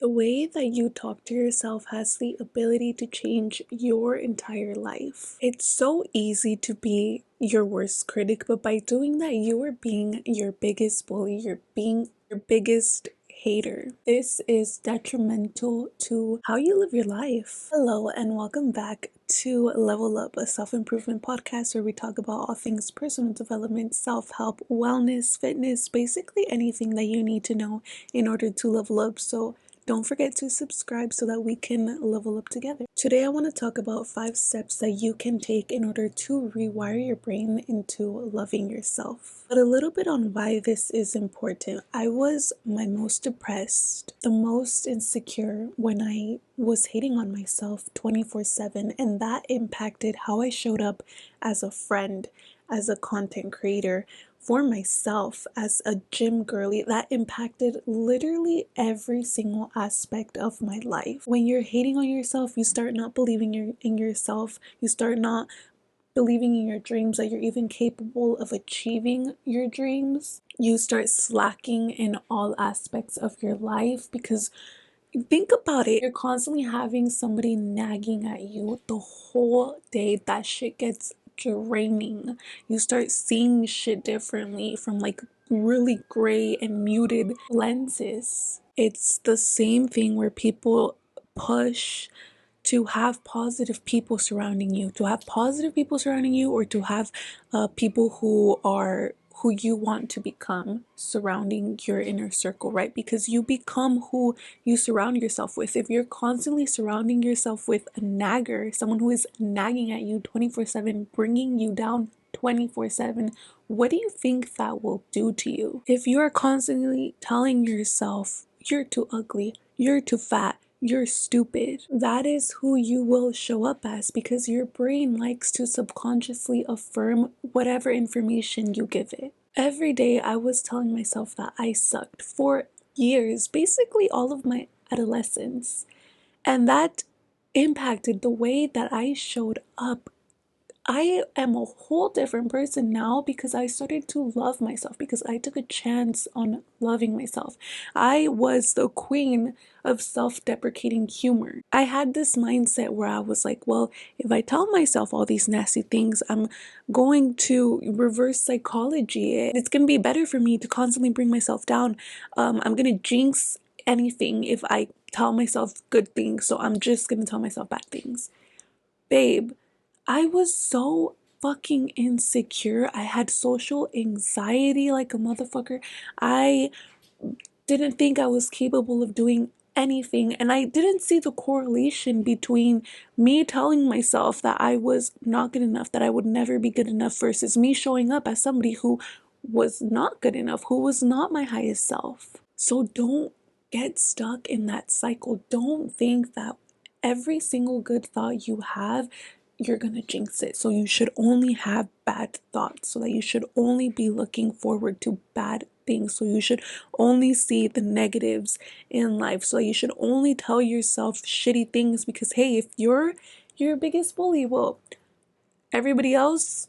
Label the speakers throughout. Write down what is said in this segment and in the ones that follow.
Speaker 1: The way that you talk to yourself has the ability to change your entire life. It's so easy to be your worst critic, but by doing that, you are being your biggest bully, you're being your biggest hater. This is detrimental to how you live your life. Hello, and welcome back to Level Up, a self-improvement podcast where we talk about all things personal development, self-help, wellness, fitness, basically anything that you need to know in order to level up. So don't forget to subscribe so that we can level up together. Today I want to talk about 5 steps that you can take in order to rewire your brain into loving yourself. But a little bit on why this is important. I was my most depressed, the most insecure when I was hating on myself 24/7, and that impacted how I showed up as a friend, as a content creator, for myself, as a gym girly. That impacted literally every single aspect of my life. When you're hating on yourself, you start not believing in yourself. You start not believing in your dreams, that you're even capable of achieving your dreams. You start slacking in all aspects of your life because think about it. You're constantly having somebody nagging at you the whole day. That shit gets draining. You start seeing shit differently from like really gray and muted lenses. It's the same thing where people push to have positive people surrounding you, or to have people who you want to become surrounding your inner circle, right? Because you become who you surround yourself with. If you're constantly surrounding yourself with a nagger, someone who is nagging at you 24/7, bringing you down 24/7, what do you think that will do to you? If you are constantly telling yourself you're too ugly, you're too fat, you're stupid, that is who you will show up as, because your brain likes to subconsciously affirm whatever information you give it. Every day I was telling myself that I sucked for years, basically all of my adolescence, and that impacted the way that I showed up. I am a whole different person now because I started to love myself, because I took a chance on loving myself. I was the queen of self-deprecating humor. I had this mindset where I was like, well, if I tell myself all these nasty things, I'm going to reverse psychology. It's going to be better for me to constantly bring myself down. I'm going to jinx anything if I tell myself good things, so I'm just going to tell myself bad things. Babe, I was so fucking insecure. I had social anxiety like a motherfucker. I didn't think I was capable of doing anything, and I didn't see the correlation between me telling myself that I was not good enough, that I would never be good enough, versus me showing up as somebody who was not good enough, who was not my highest self. So don't get stuck in that cycle. Don't think that every single good thought you have, you're gonna jinx it. So you should only have bad thoughts, so that you should only be looking forward to bad things. So you should only see the negatives in life. So you should only tell yourself shitty things, because hey, if you're your biggest bully, well, everybody else,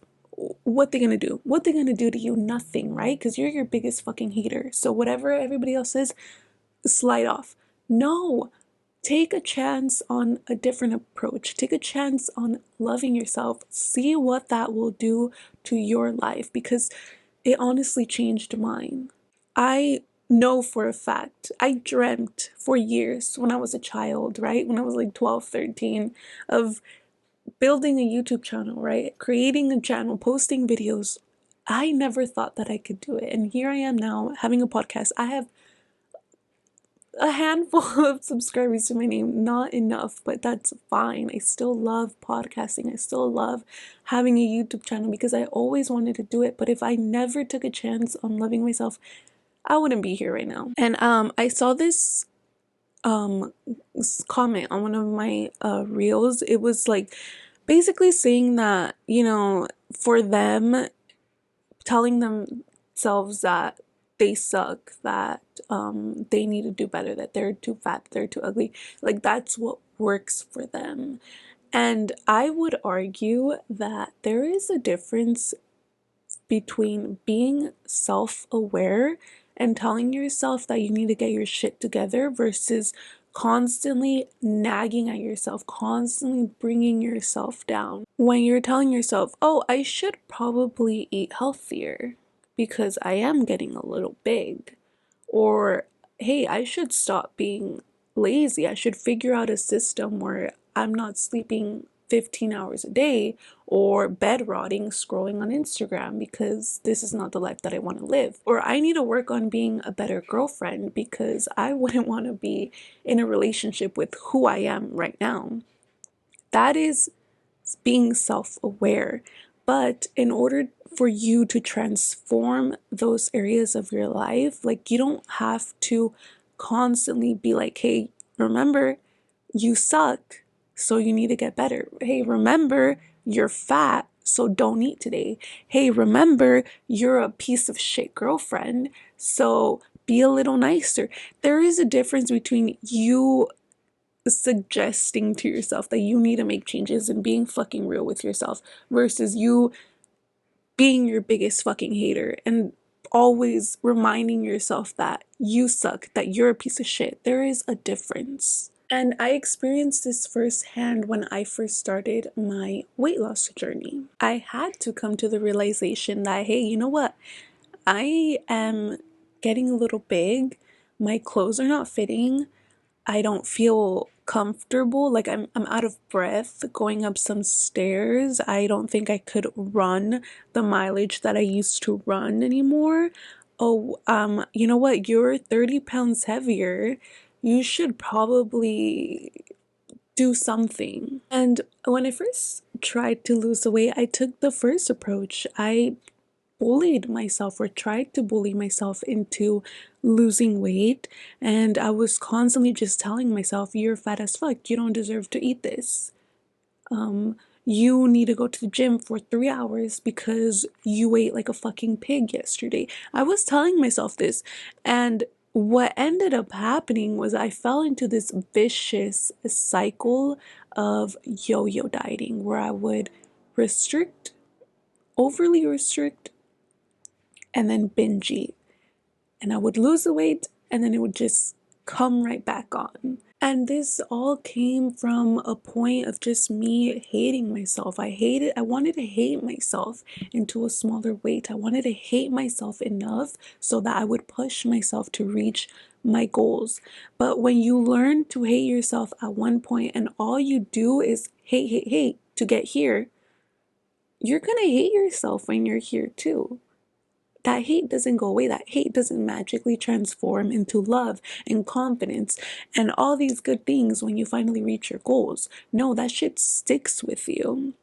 Speaker 1: what they gonna do? What they gonna do to you? Nothing, right? Because you're your biggest fucking hater. So whatever everybody else says, slide off. No, take a chance on a different approach. Take a chance on loving yourself. See what that will do to your life, because it honestly changed mine. I know for a fact, I dreamt for years when I was a child, right? When I was like 12, 13, of building a YouTube channel, right? Creating a channel, posting videos. I never thought that I could do it. And here I am now having a podcast. I have a handful of subscribers to my name, not enough, but that's fine. I still love podcasting. I still love having a YouTube channel because I always wanted to do it. But if I never took a chance on loving myself, I wouldn't be here right now. And I saw this comment on one of my reels. It was like basically saying that, for them, telling themselves that they suck, that they need to do better, that they're too fat, they're too ugly, like that's what works for them. And I would argue that there is a difference between being self-aware and telling yourself that you need to get your shit together, versus constantly nagging at yourself, constantly bringing yourself down. When you're telling yourself, oh, I should probably eat healthier because I am getting a little big. Or, hey, I should stop being lazy. I should figure out a system where I'm not sleeping 15 hours a day or bed rotting scrolling on Instagram because this is not the life that I want to live. Or I need to work on being a better girlfriend because I wouldn't want to be in a relationship with who I am right now. That is being self-aware. But in order for you to transform those areas of your life, like, you don't have to constantly be like, hey, remember, you suck, so you need to get better. Hey, remember, you're fat, so don't eat today. Hey, remember, you're a piece of shit girlfriend, so be a little nicer. There is a difference between you suggesting to yourself that you need to make changes and being fucking real with yourself versus you being your biggest fucking hater and always reminding yourself that you suck, that you're a piece of shit. There is a difference. And I experienced this firsthand when I first started my weight loss journey. I had to come to the realization that, hey, you know what? I am getting a little big. My clothes are not fitting. I don't feel comfortable. Like I'm out of breath going up some stairs. I don't think I could run the mileage that I used to run anymore. Oh, you know what? You're 30 pounds heavier. You should probably do something. And when I first tried to lose the weight, I took the first approach. I bullied myself or tried to bully myself into losing weight, and I was constantly just telling myself, you're fat as fuck, you don't deserve to eat this. You need to go to the gym for 3 hours because you ate like a fucking pig yesterday. I was telling myself this, and what ended up happening was I fell into this vicious cycle of yo-yo dieting where I would restrict, overly restrict, and then binge eat. And I would lose the weight and then it would just come right back on. And this all came from a point of just me hating myself. I wanted to hate myself into a smaller weight. I wanted to hate myself enough so that I would push myself to reach my goals. But when you learn to hate yourself at one point and all you do is hate to get here, you're gonna hate yourself when you're here too. That hate doesn't go away. That hate doesn't magically transform into love and confidence and all these good things when you finally reach your goals. No, that shit sticks with you.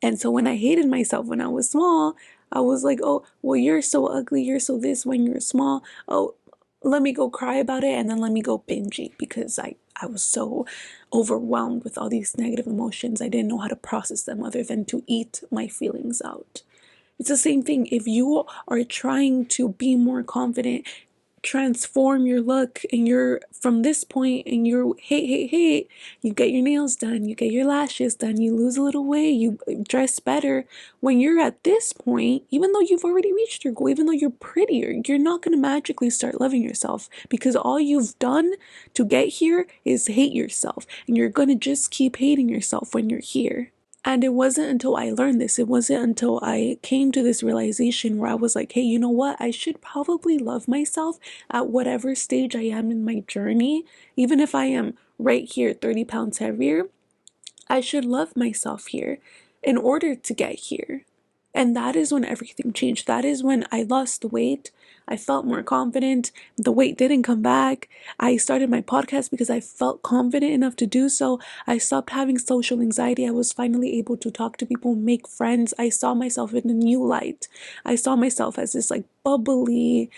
Speaker 1: And so when I hated myself when I was small, I was like, oh, well, you're so ugly. You're so this when you're small. Oh, let me go cry about it and then let me go binge eat because I was so overwhelmed with all these negative emotions. I didn't know how to process them other than to eat my feelings out. It's the same thing. If you are trying to be more confident, transform your look, and you're from this point and you're hate, you get your nails done, you get your lashes done, you lose a little weight, you dress better. When you're at this point, even though you've already reached your goal, even though you're prettier, you're not going to magically start loving yourself because all you've done to get here is hate yourself, and you're going to just keep hating yourself when you're here. And it wasn't until I learned this, it wasn't until I came to this realization where I was like, hey, you know what? I should probably love myself at whatever stage I am in my journey. Even if I am right here, 30 pounds heavier, I should love myself here in order to get here. And that is when everything changed. That is when I lost the weight. I felt more confident. The weight didn't come back. I started my podcast because I felt confident enough to do so. I stopped having social anxiety. I was finally able to talk to people, make friends. I saw myself in a new light. I saw myself as this like bubbly,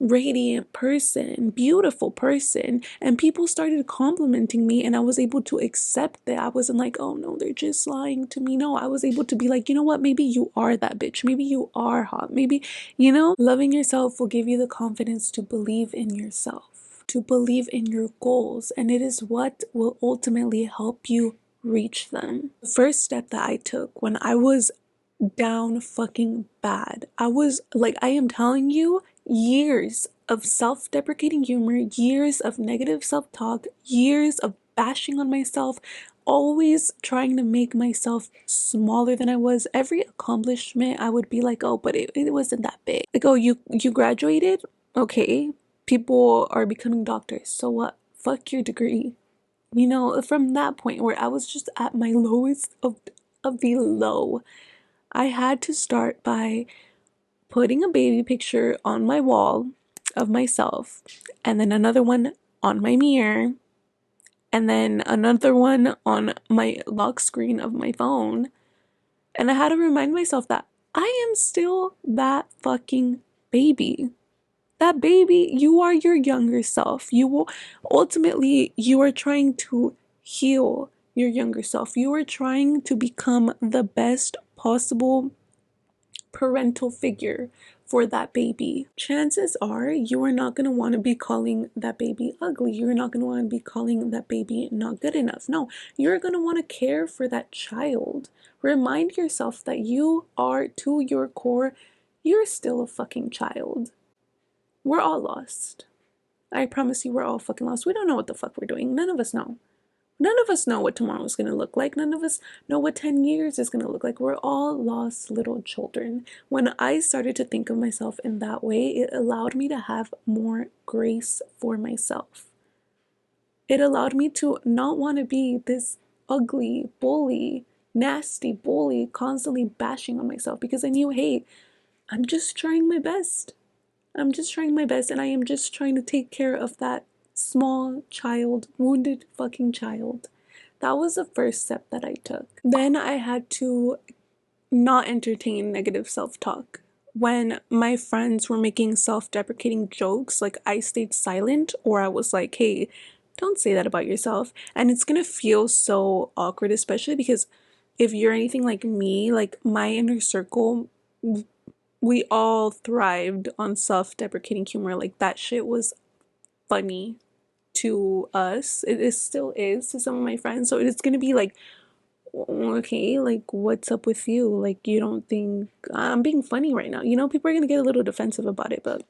Speaker 1: radiant person, beautiful person, and people started complimenting me, and I was able to accept that. I wasn't like, oh no, they're just lying to me. No, I was able to be like, you know what, maybe you are that bitch, maybe you are hot, maybe, loving yourself will give you the confidence to believe in yourself, to believe in your goals, and it is what will ultimately help you reach them. The first step that I took when I was down fucking bad, I was like, I am telling you, years of self-deprecating humor, years of negative self-talk, years of bashing on myself, always trying to make myself smaller than I was. Every accomplishment I would be like, oh, but it wasn't that big. Like, oh, you graduated? Okay. People are becoming doctors. So what? Fuck your degree. You know, from that point where I was just at my lowest of the low, I had to start by putting a baby picture on my wall of myself, and then another one on my mirror, and then another one on my lock screen of my phone. And I had to remind myself that I am still that fucking baby. That baby, you are your younger self. You will ultimately, you are trying to heal your younger self. You are trying to become the best possible parental figure for that baby. Chances are you are not going to want to be calling that baby ugly. You're not going to want to be calling that baby not good enough. No, you're going to want to care for that child. Remind yourself that you are, to your core, you're still a fucking child. We're all lost. I promise you, we're all fucking lost. We don't know what the fuck we're doing. None of us know. None of us know what tomorrow is going to look like. None of us know what 10 years is going to look like. We're all lost little children. When I started to think of myself in that way, it allowed me to have more grace for myself. It allowed me to not want to be this ugly bully, nasty bully, constantly bashing on myself, because I knew, hey, I'm just trying my best. I'm just trying my best, and I am just trying to take care of that small child, wounded fucking child. That was the first step that I took. Then I had to not entertain negative self-talk. When my friends were making self-deprecating jokes, like, I stayed silent, or I was like, hey, don't say that about yourself. And it's gonna feel so awkward, especially because if you're anything like me, like, my inner circle, we all thrived on self-deprecating humor. Like, that shit was funny to us. It is still is to some of my friends. So it's gonna be like, okay, like, what's up with you? Like, you don't think I'm being funny right now? You know, people are gonna get a little defensive about it, but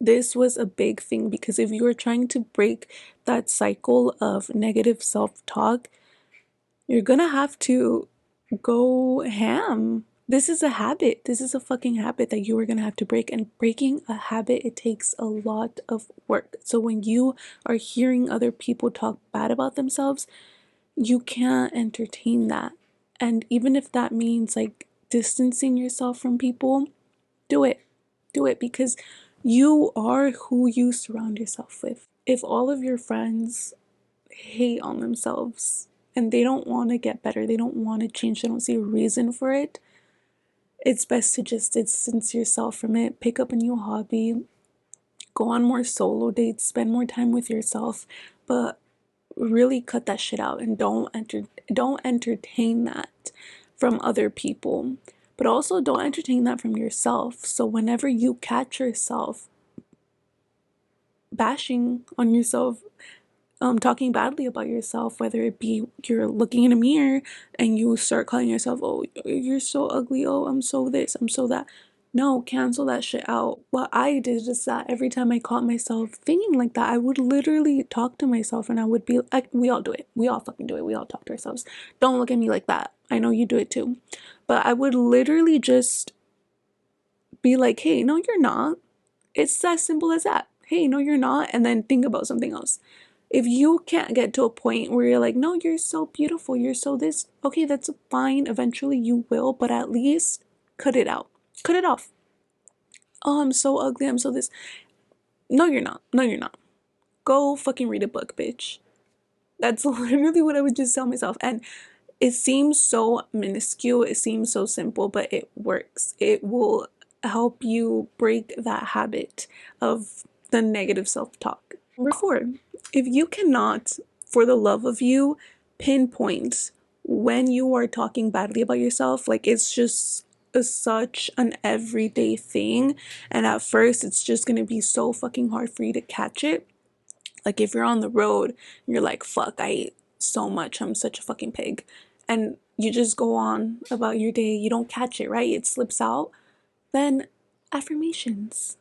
Speaker 1: this was a big thing, because if you are trying to break that cycle of negative self-talk, you're gonna have to go ham. This is a habit. This is a fucking habit that you are gonna have to break. And breaking a habit, it takes a lot of work. So when you are hearing other people talk bad about themselves, you can't entertain that. And even if that means like distancing yourself from people, do it. Do it, because you are who you surround yourself with. If all of your friends hate on themselves and they don't want to get better, they don't want to change, they don't see a reason for it, it's best to just distance yourself from it. Pick up a new hobby, go on more solo dates, spend more time with yourself, but really cut that shit out, and don't entertain that from other people, but also don't entertain that from yourself. So whenever you catch yourself bashing on yourself, talking badly about yourself, whether it be you're looking in a mirror and you start calling yourself, oh, you're so ugly, oh, I'm so this, I'm so that. No, cancel that shit out. What I did is that every time I caught myself thinking like that, I would literally talk to myself, and I would be like, we all do it. We all fucking do it. We all talk to ourselves. Don't look at me like that. I know you do it too. But I would literally just be like, hey, no, you're not. It's as simple as that. Hey, no, you're not. And then think about something else. If you can't get to a point where you're like, no, you're so beautiful, you're so this, okay, that's fine. Eventually you will, but at least cut it out. Cut it off. Oh, I'm so ugly, I'm so this. No, you're not. No, you're not. Go fucking read a book, bitch. That's literally what I would just tell myself. And it seems so minuscule, it seems so simple, but it works. It will help you break that habit of the negative self-talk. Number 4, if you cannot, for the love of you, pinpoint when you are talking badly about yourself, like, it's just such an everyday thing, and at first it's just gonna be so fucking hard for you to catch it. Like, if you're on the road, you're like, fuck, I ate so much, I'm such a fucking pig, and you just go on about your day, you don't catch it, right? It slips out. Then affirmations.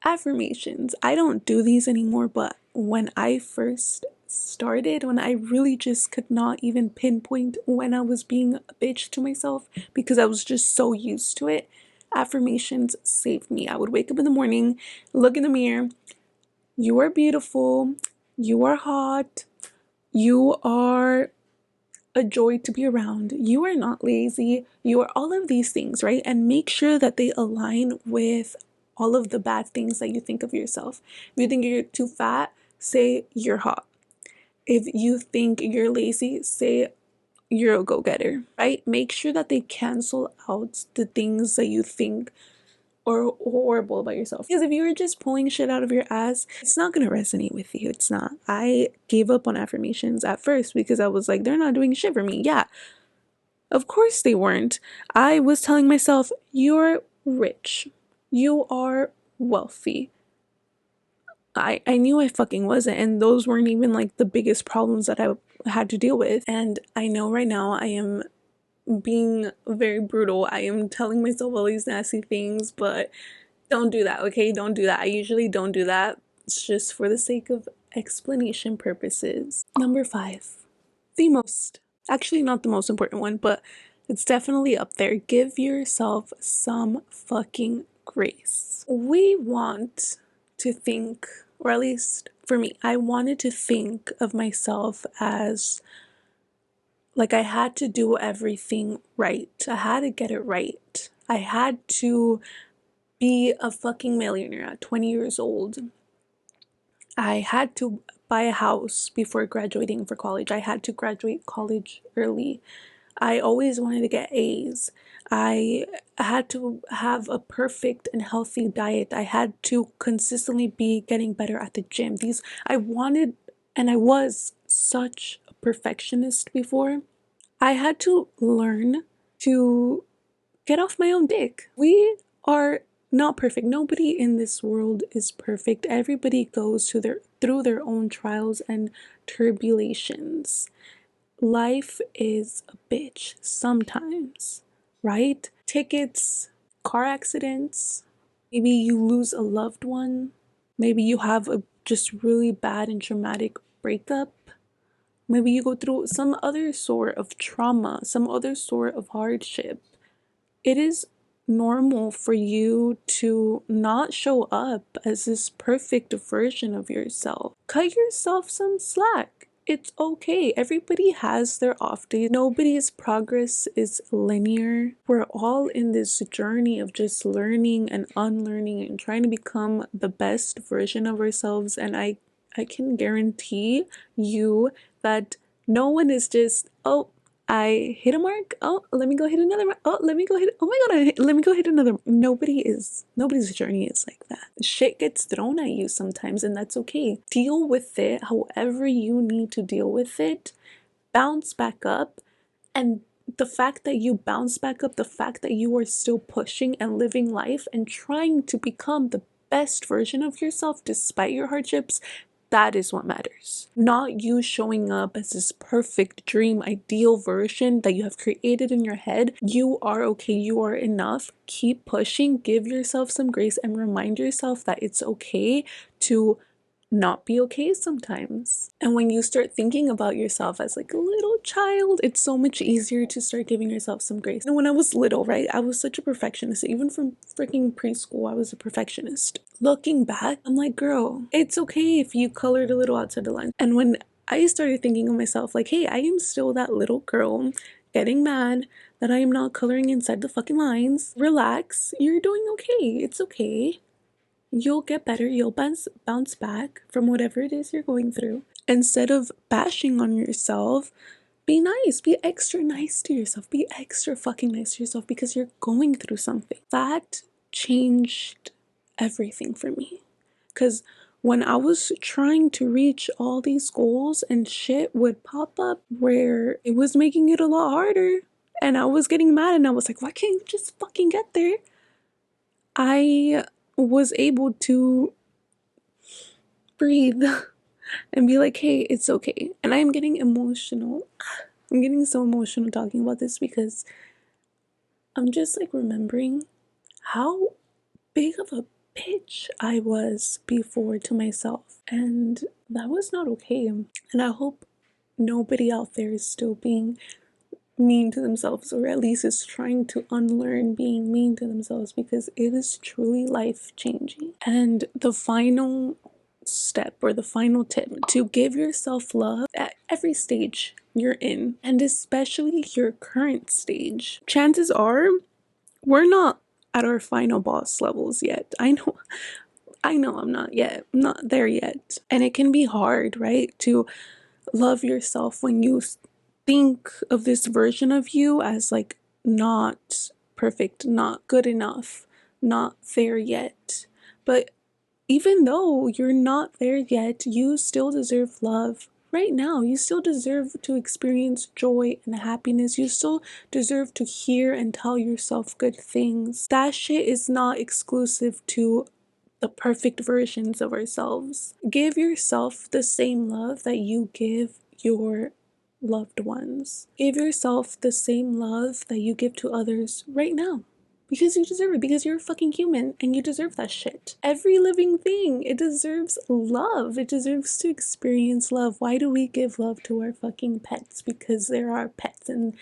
Speaker 1: Affirmations. I don't do these anymore, but when I first started, when I really just could not even pinpoint when I was being a bitch to myself because I was just so used to it, affirmations saved me. I would wake up in the morning, look in the mirror, you are beautiful, you are hot, you are a joy to be around, you are not lazy, you are all of these things, right? And make sure that they align with all of the bad things that you think of yourself. If you think you're too fat, say you're hot. If you think you're lazy, say you're a go-getter, right? Make sure that they cancel out the things that you think or horrible about yourself. Because if you were just pulling shit out of your ass, it's not gonna resonate with you. It's not. I gave up on affirmations at first because I was like, they're not doing shit for me. Yeah, of course they weren't. I was telling myself, you're rich. You are wealthy. I knew I fucking wasn't, and those weren't even like the biggest problems that I had to deal with. And I know right now I am being very brutal. I am telling myself all these nasty things, but don't do that, okay? Don't do that. I usually don't do that. It's just for the sake of explanation purposes. Number 5, the most, actually not the most important one, but it's definitely up there. Give yourself some fucking grace. We want to think, or at least for me, I wanted to think of myself as like I had to do everything right. I had to get it right. I had to be a fucking millionaire at 20 years old. I had to buy a house before graduating for college. I had to graduate college early. I always wanted to get A's. I had to have a perfect and healthy diet. I had to consistently be getting better at the gym. I wanted, and I was such a perfectionist before. I had to learn to get off my own dick. We are not perfect. Nobody in this world is perfect. Everybody goes through their own trials and tribulations. Life is a bitch sometimes, right? Tickets, car accidents, maybe you lose a loved one, maybe you have a just really bad and traumatic breakup. Maybe you go through some other sort of trauma, some other sort of hardship. It is normal for you to not show up as this perfect version of yourself. Cut yourself some slack. It's okay. Everybody has their off days. Nobody's progress is linear. We're all in this journey of just learning and unlearning and trying to become the best version of ourselves. And I can guarantee you that no one is just, oh, I hit a mark. Oh, let me go hit another mark. Oh, let me go hit. Oh my god, let me go hit another. Nobody's journey is like that. Shit gets thrown at you sometimes, and that's okay. Deal with it however you need to deal with it. Bounce back up, and the fact that you bounce back up, the fact that you are still pushing and living life and trying to become the best version of yourself despite your hardships, that is what matters. Not you showing up as this perfect dream, ideal version that you have created in your head. You are okay. You are enough. Keep pushing. Give yourself some grace and remind yourself that it's okay to not be okay sometimes. And when you start thinking about yourself as like a little child, it's so much easier to start giving yourself some grace. And when I was little, right, I was such a perfectionist. Even from freaking preschool, I was a perfectionist. Looking back, I'm like, girl, it's okay if you colored a little outside the line. And when I started thinking of myself like, hey, I am still that little girl getting mad that I am not coloring inside the fucking lines. Relax, you're doing okay. It's okay. You'll get better. You'll bounce back from whatever it is you're going through. Instead of bashing on yourself, be nice. Be extra nice to yourself. Be extra fucking nice to yourself because you're going through something. That changed everything for me. Because when I was trying to reach all these goals and shit would pop up where it was making it a lot harder, and I was getting mad and I was like, why can't you just fucking get there? I was able to breathe and be like, hey, it's okay. And I'm getting emotional. I'm getting so emotional talking about this because I'm just like remembering how big of a bitch I was before to myself. And that was not okay. And I hope nobody out there is still being mean to themselves, or at least is trying to unlearn being mean to themselves, because it is truly life changing. And the final step, or the final tip, to give yourself love at every stage you're in, and especially your current stage. Chances are we're not at our final boss levels yet. I know I'm not yet. I'm not there yet. And it can be hard, right? To love yourself when you think of this version of you as like not perfect, not good enough, not there yet. But even though you're not there yet, you still deserve love right now. You still deserve to experience joy and happiness. You still deserve to hear and tell yourself good things. That shit is not exclusive to the perfect versions of ourselves. Give yourself the same love that you give your loved ones. Give yourself the same love that you give to others right now. Because you deserve it. Because you're a fucking human and you deserve that shit. Every living thing, it deserves love. It deserves to experience love. Why do we give love to our fucking pets? Because they're our pets and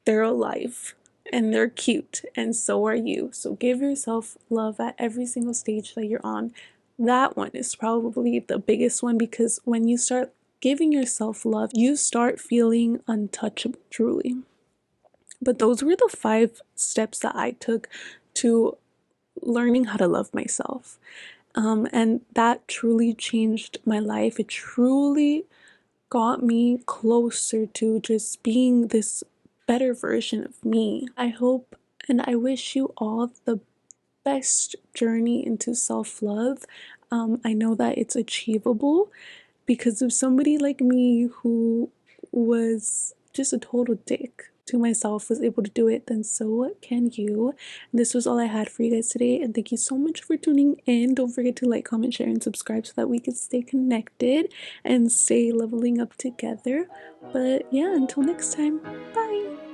Speaker 1: they're alive and they're cute, and so are you. So give yourself love at every single stage that you're on. That one is probably the biggest one, because when you start giving yourself love, you start feeling untouchable, truly. But those were the 5 steps that I took to learning how to love myself. And that truly changed my life. It truly got me closer to just being this better version of me. I hope and I wish you all the best journey into self love. I know that it's achievable, because if somebody like me, who was just a total dick to myself, was able to do it, then so can you. And this was all I had for you guys today, and thank you so much for tuning in. Don't forget to like, comment, share, and subscribe so that we can stay connected and stay leveling up together. But yeah, until next time, bye.